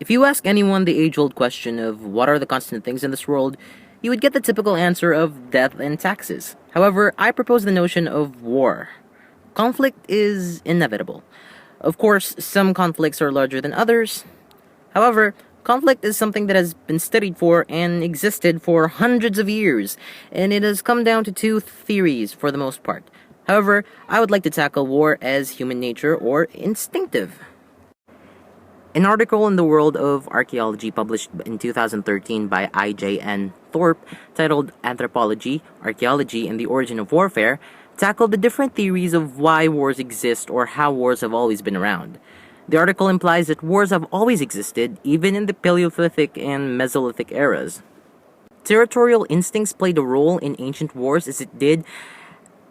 If you ask anyone the age-old question of what are the constant things in this world, you would get the typical answer of death and taxes. However, I propose the notion of war. Conflict is inevitable. Of course, some conflicts are larger than others. However, conflict is something that has been studied for and existed for hundreds of years, and it has come down to two theories for the most part. However, I would like to tackle war as human nature or instinctive. An article in the World of Archaeology published in 2013 by I.J.N. Thorpe, titled Anthropology, Archaeology, and the Origin of Warfare, tackled the different theories of why wars exist or how wars have always been around. The article implies that wars have always existed, even in the Paleolithic and Mesolithic eras. Territorial instincts played a role in ancient wars as it did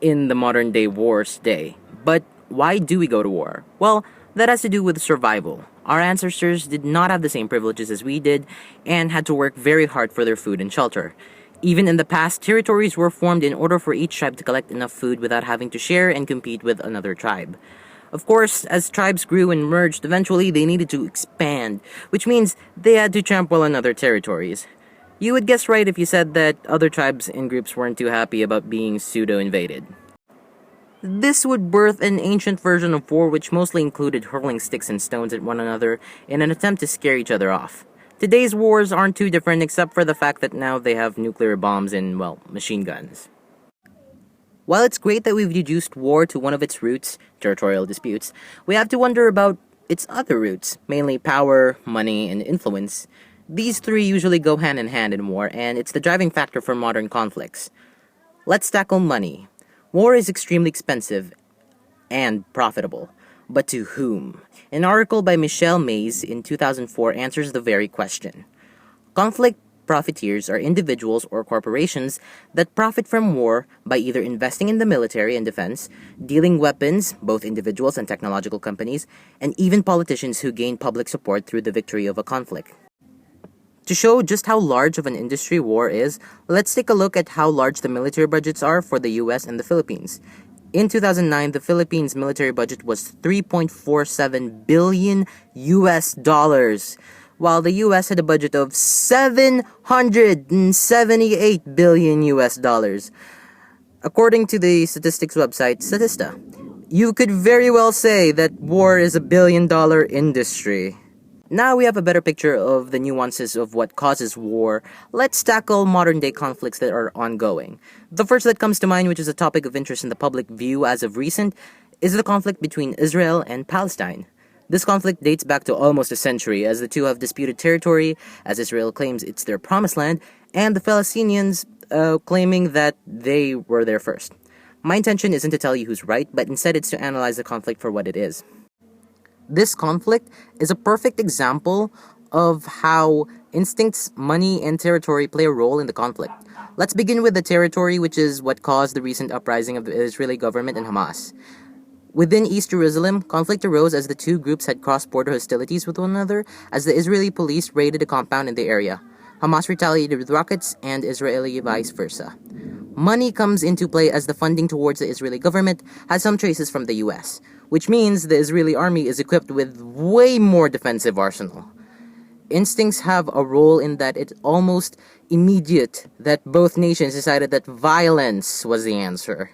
in the modern day wars today. But why do we go to war? Well, that has to do with survival. Our ancestors did not have the same privileges as we did and had to work very hard for their food and shelter. Even in the past, territories were formed in order for each tribe to collect enough food without having to share and compete with another tribe. Of course, as tribes grew and merged, eventually they needed to expand, which means they had to trample on other territories. You would guess right if you said that other tribes and groups weren't too happy about being pseudo-invaded. This would birth an ancient version of war which mostly included hurling sticks and stones at one another in an attempt to scare each other off. Today's wars aren't too different except for the fact that now they have nuclear bombs and, well, machine guns. While it's great that we've reduced war to one of its roots, territorial disputes, we have to wonder about its other roots, mainly power, money, and influence. These three usually go hand in hand in war, and it's the driving factor for modern conflicts. Let's tackle money. War is extremely expensive and profitable. But to whom? An article by Michelle Mays in 2004 answers the very question. Conflict profiteers are individuals or corporations that profit from war by either investing in the military and defense, dealing weapons, both individuals and technological companies, and even politicians who gain public support through the victory of a conflict. To show just how large of an industry war is, let's take a look at how large the military budgets are for the US and the Philippines. In 2009, the Philippines' military budget was 3.47 billion US dollars, while the US had a budget of 778 billion US dollars. According to the statistics website Statista, you could very well say that war is a billion-dollar industry. Now we have a better picture of the nuances of what causes war. Let's tackle modern-day conflicts that are ongoing. The first that comes to mind, which is a topic of interest in the public view as of recent, is the conflict between Israel and Palestine. This conflict dates back to almost a century, as the two have disputed territory, as Israel claims it's their promised land, and the Palestinians claiming that they were there first. My intention isn't to tell you who's right, but instead it's to analyze the conflict for what it is. This conflict is a perfect example of how instincts, money, and territory play a role in the conflict. Let's begin with the territory, which is what caused the recent uprising of the Israeli government and Hamas. Within East Jerusalem, conflict arose as the two groups had cross-border hostilities with one another as the Israeli police raided a compound in the area. Hamas retaliated with rockets and Israeli vice versa. Money comes into play as the funding towards the Israeli government has some traces from the US, which means the Israeli army is equipped with way more defensive arsenal. Instincts have a role in that it's almost immediate that both nations decided that violence was the answer.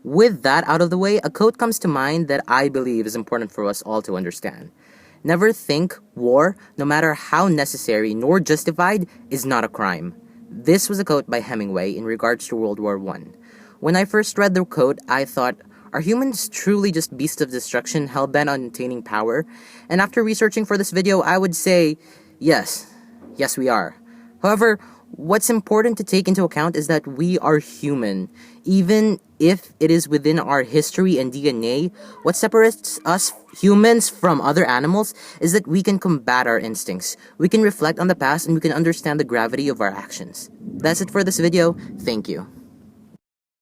With that out of the way, a quote comes to mind that I believe is important for us all to understand. Never think war, no matter how necessary nor justified, is not a crime. This was a quote by Hemingway in regards to World War I. When I first read the quote, I thought, are humans truly just beasts of destruction hell-bent on attaining power? And after researching for this video, I would say, yes, we are. However, what's important to take into account is that we are human. Even if it is within our history and DNA, what separates us humans from other animals is that we can combat our instincts. We can reflect on the past and we can understand the gravity of our actions. That's it for this video. Thank you.